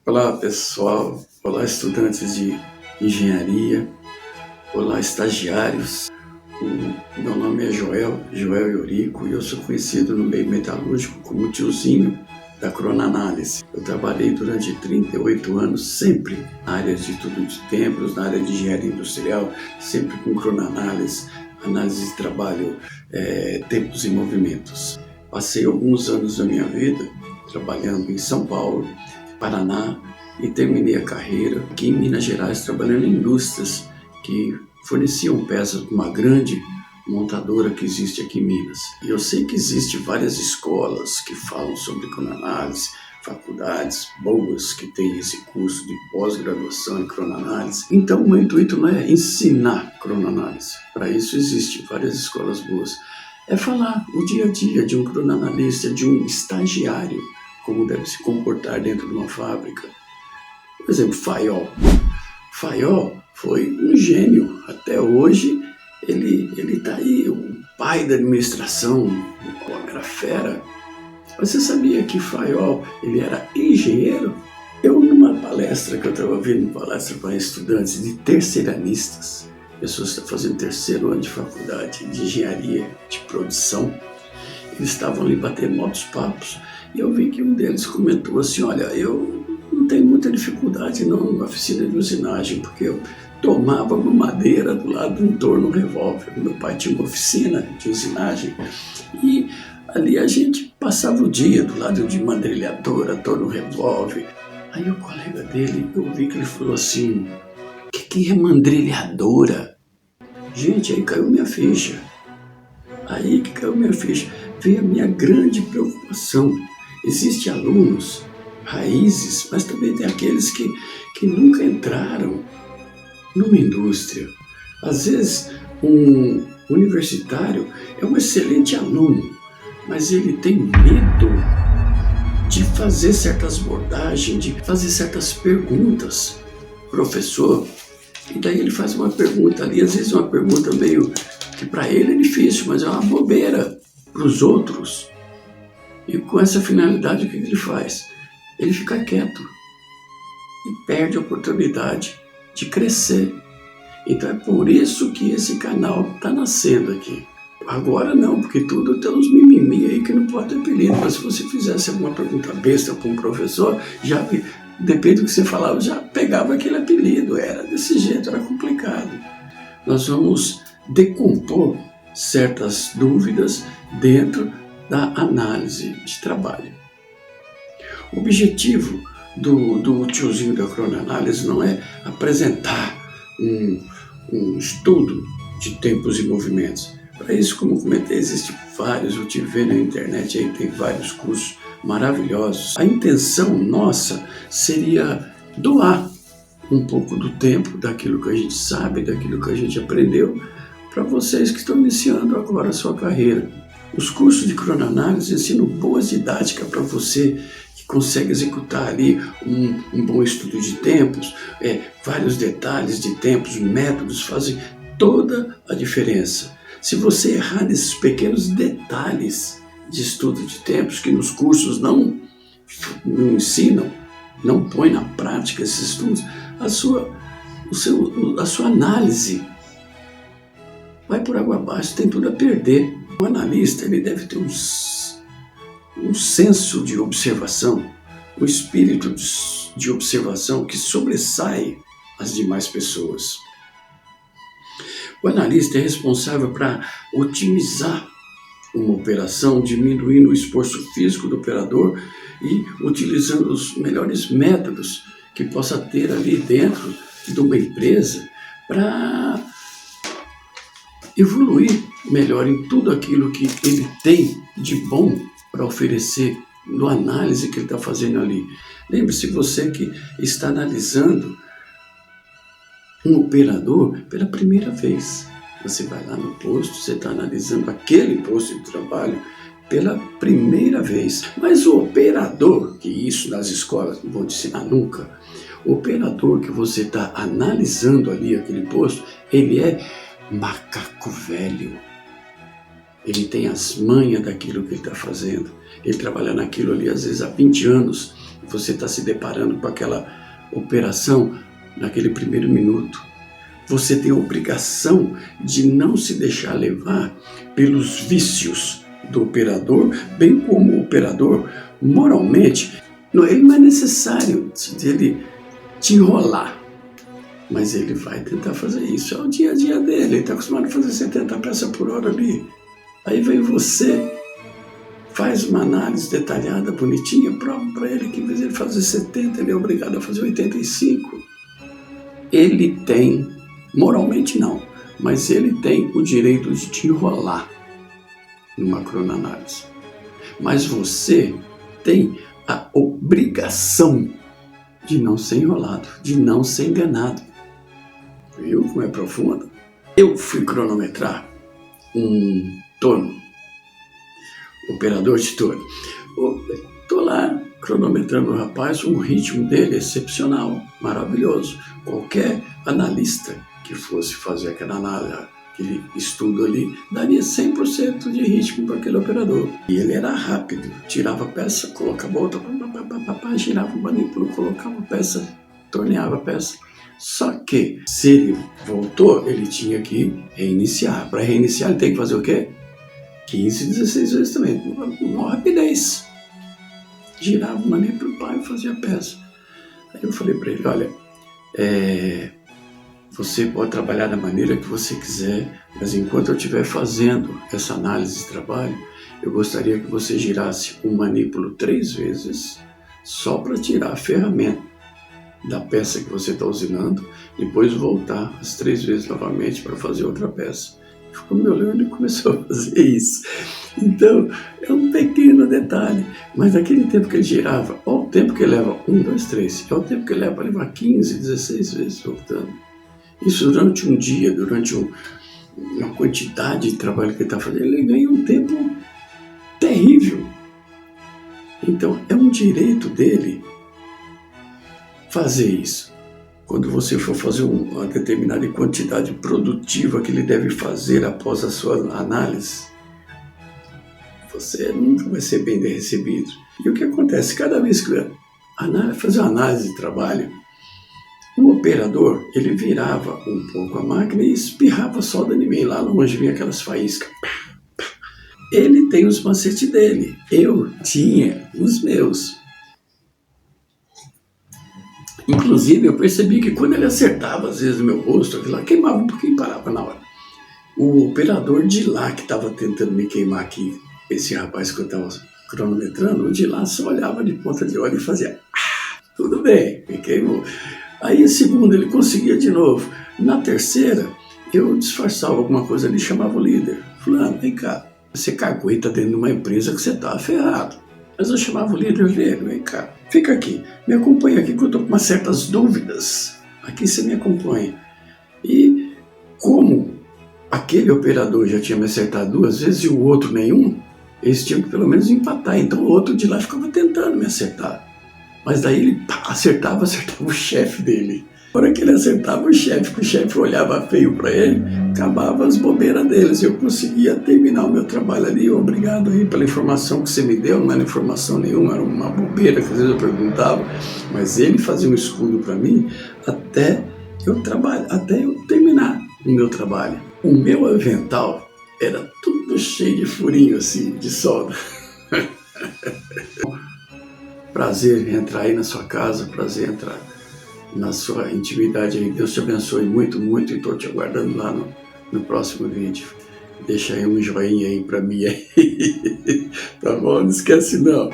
Olá pessoal, olá estudantes de engenharia, olá estagiários. Meu nome é Joel Eurico e eu sou conhecido no meio metalúrgico como o tiozinho da cronoanálise. Eu trabalhei durante 38 anos sempre na área de estudo de tempos, na área de engenharia industrial, sempre com cronoanálise, análise de trabalho, tempos e movimentos. Passei alguns anos da minha vida trabalhando em São Paulo, Paraná, e terminei a carreira aqui em Minas Gerais trabalhando em indústrias que forneciam peças para uma grande montadora que existe aqui em Minas. E eu sei que existem várias escolas que falam sobre cronoanálise, faculdades boas que têm esse curso de pós-graduação em cronoanálise. Então o meu intuito não é ensinar cronoanálise, para isso existem várias escolas boas. É falar o dia a dia de um cronoanalista, de um estagiário, como deve se comportar dentro de uma fábrica. Por exemplo, Fayol. Fayol foi um gênio. Até hoje ele está aí, o pai da administração, o homem era fera. Você sabia que Fayol ele era engenheiro? Eu, numa palestra que eu estava vendo, palestra para estudantes de terceiranistas, pessoas que estão fazendo terceiro ano de faculdade de engenharia de produção, eles estavam ali batendo altos papos. E eu vi que um deles comentou assim, olha, eu não tenho muita dificuldade não na oficina de usinagem, porque eu tomava uma madeira do lado de um torno revólver. Meu pai tinha uma oficina de usinagem e ali a gente passava o dia do lado de mandrilhadora, torno revólver. Aí o colega dele, eu vi que ele falou assim, o que é mandrilhadora? Gente, aí caiu minha ficha. Aí que caiu minha ficha. Veio a minha grande preocupação. Existem alunos, raízes, mas também tem aqueles que nunca entraram numa indústria. Às vezes, um universitário é um excelente aluno, mas ele tem medo de fazer certas abordagens, de fazer certas perguntas. Professor, e daí ele faz uma pergunta ali, às vezes uma pergunta meio que para ele é difícil, mas é uma bobeira para os outros. E com essa finalidade, o que ele faz? Ele fica quieto e perde a oportunidade de crescer. Então é por isso que esse canal está nascendo aqui. Agora não, porque tudo tem uns mimimi aí que não pode ter apelido. Mas se você fizesse alguma pergunta besta para um professor, já depende do que você falava, já pegava aquele apelido. Era desse jeito, era complicado. Nós vamos decompor certas dúvidas dentro da análise de trabalho. O objetivo do tiozinho da cronoanálise não é apresentar um estudo de tempos e movimentos. Para isso, como comentei, existem vários, eu tive vendo na internet, aí tem vários cursos maravilhosos. A intenção nossa seria doar um pouco do tempo, daquilo que a gente sabe, daquilo que a gente aprendeu, para vocês que estão iniciando agora a sua carreira. Os cursos de cronoanálise ensinam boas didáticas para você que consegue executar ali um bom estudo de tempos, vários detalhes de tempos, métodos fazem toda a diferença. Se você errar nesses pequenos detalhes de estudo de tempos que nos cursos não ensinam, não põe na prática esses estudos, a sua análise vai por água abaixo, tem tudo a perder. O analista ele deve ter um senso de observação, um espírito de observação que sobressai as demais pessoas. O analista é responsável para otimizar uma operação, diminuindo o esforço físico do operador e utilizando os melhores métodos que possa ter ali dentro de uma empresa para evoluir melhor em tudo aquilo que ele tem de bom para oferecer no análise que ele está fazendo ali. Lembre-se, você que está analisando um operador pela primeira vez. Você vai lá no posto, você está analisando aquele posto de trabalho pela primeira vez. Mas o operador, que isso nas escolas não vão te ensinar nunca, o operador que você está analisando ali aquele posto, ele é macaco velho. Ele tem as manhas daquilo que ele está fazendo. Ele trabalha naquilo ali às vezes há 20 anos. você está se deparando com aquela operação naquele primeiro minuto. Você tem a obrigação de não se deixar levar pelos vícios do operador, bem como o operador, moralmente, ele não é necessário ele te enrolar, mas ele vai tentar fazer isso. É o dia a dia dele, ele está acostumado a fazer 70 peças por hora ali. Aí vem você, faz uma análise detalhada, bonitinha, prova para ele que em vez de ele fazer 70, ele é obrigado a fazer 85. Ele tem, moralmente não, mas ele tem o direito de te enrolar numa cronoanálise. Mas você tem a obrigação de não ser enrolado, de não ser enganado. Viu como é profundo? Eu fui cronometrar um torno, operador de torno. Estou lá cronometrando o rapaz, o ritmo dele é excepcional, maravilhoso. Qualquer analista que fosse fazer aquela análise, aquele estudo ali, daria 100% de ritmo para aquele operador. E ele era rápido, tirava a peça, colocava outra, girava o manípulo, colocava a peça, torneava a peça. Só que, se ele voltou, ele tinha que reiniciar. Para reiniciar, ele tem que fazer o quê? 15, 16 vezes também, com uma rapidez. Girava o manípulo e fazia a peça. Aí eu falei para ele, olha, você pode trabalhar da maneira que você quiser, mas enquanto eu estiver fazendo essa análise de trabalho, eu gostaria que você girasse o manípulo 3 vezes, só para tirar a ferramenta da peça que você está usinando, depois voltar as 3 vezes novamente para fazer outra peça. Ficou me olhando e começou a fazer isso. Então, é um pequeno detalhe, mas naquele tempo que ele girava, olha o tempo que ele leva, 1, 2, 3, é o tempo que ele leva para levar 15, 16 vezes voltando. Isso durante um dia, durante uma quantidade de trabalho que ele está fazendo, ele ganha um tempo terrível. Então, é um direito dele fazer isso. Quando você for fazer uma determinada quantidade produtiva que ele deve fazer após a sua análise, você nunca vai ser bem recebido. E o que acontece? Cada vez que fazer uma análise de trabalho, o operador, ele virava um pouco a máquina e espirrava solda em mim. Lá longe vinha aquelas faíscas. Ele tem os macetes dele. Eu tinha os meus. Inclusive, eu percebi que quando ele acertava, às vezes, o meu rosto, aquilo lá queimava um pouquinho e parava na hora. O operador de lá, que estava tentando me queimar aqui, esse rapaz que eu estava cronometrando, o de lá só olhava de ponta de olho e fazia, tudo bem, me queimou. Aí, a segunda, ele conseguia de novo. Na terceira, eu disfarçava alguma coisa ali, chamava o líder. Fulano, vem cá, você cagueta dentro de uma empresa que você está ferrado. Mas eu chamava o líder dele, vem cá, fica aqui, me acompanha aqui que eu estou com umas certas dúvidas. Aqui você me acompanha. E como aquele operador já tinha me acertado 2 vezes e o outro nenhum, eles tinham que pelo menos empatar. Então o outro de lá ficava tentando me acertar. Mas daí ele acertava o chefe dele. Na hora que ele acertava o chefe, que o chefe olhava feio para ele, acabava as bobeiras deles. Eu conseguia terminar o meu trabalho ali. Obrigado aí pela informação que você me deu. Não era informação nenhuma, era uma bobeira que às vezes eu perguntava. Mas ele fazia um escudo para mim até eu terminar o meu trabalho. O meu avental era tudo cheio de furinho assim, de solda. Prazer em entrar aí na sua casa, prazer em entrar na sua intimidade aí. Deus te abençoe muito, muito, e estou te aguardando lá no próximo vídeo. Deixa aí um joinha aí para mim aí. Tá bom? Não esquece não.